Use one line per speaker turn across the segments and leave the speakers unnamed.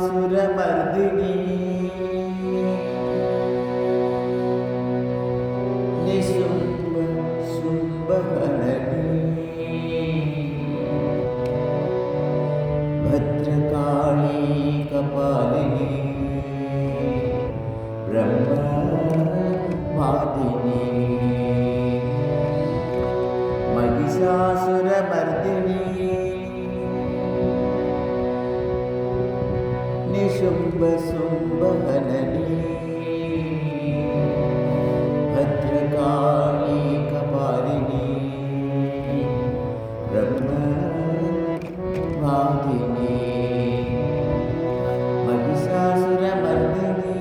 महिषासुरमर्दिनी निशुम्भ शुम्भहननी भद्रकाली कपालिनी ब्रह्मवादिनी महिषासुरमर्दिनी निशुम्भ शुम्भहननी भद्रकाली कपालिनी ब्रह्मवादिनी महिषासुरमर्दिनी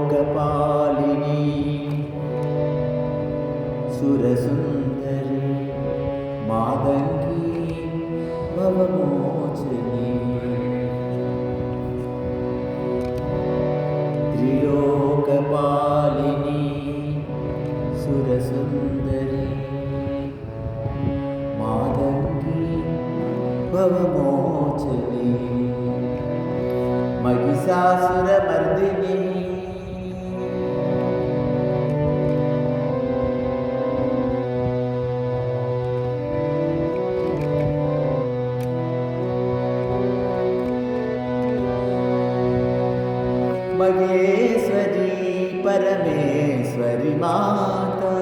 त्रिलोकपालिनी सुरसुन्दरी मादङ्गी भवमोचनी त्रिलोकपालिनी सुरसुन्दरी मादङ्गी भवमोचनी महिषासुरमर्दिनी महेश्वरी परमेश्वरी माता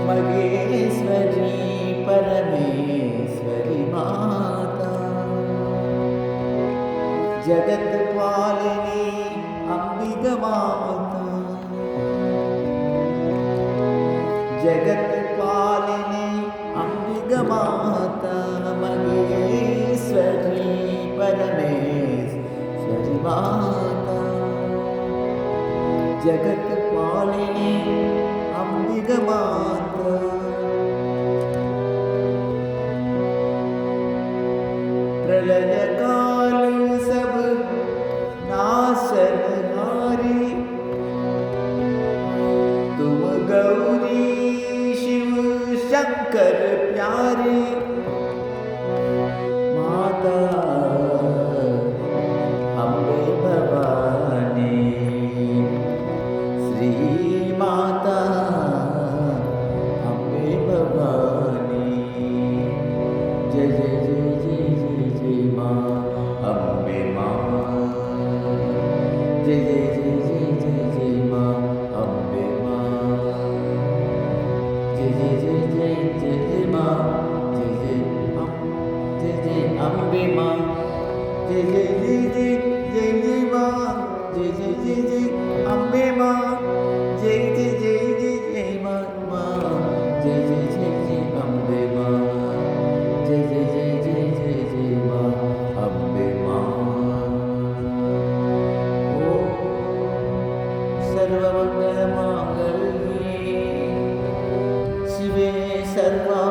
महेश्वरी परमेश्वरी माता जगत पालिनी अंबिका माता जगत पालिनी अंबिका माता महेश्वरी परमेश्वरी माता जगत पालिनी अंबिका माता प्रलय काल सब नाशनहारी तुम गौरी शिव शंकर प्यारी माता अम्बे भवानी श्री माता अम्बे भवानी जय जय जय जय जय जय माँ अम्बे माँ जय जय जय जय जय जय माँ अम्बे माँ जय जय जय जय जय जय माँ जय जय अम्बे माँ जय जय जय जय जय जय माँ जय जय जय जय अम्बे माँ जय जय जय जय जय माँ जय जय जय जय अम्बे माँ जय जय जय जय जय जय माँ अम्बे माँ ओम सर्वमंगलमांगल्ये शिवे सर्वा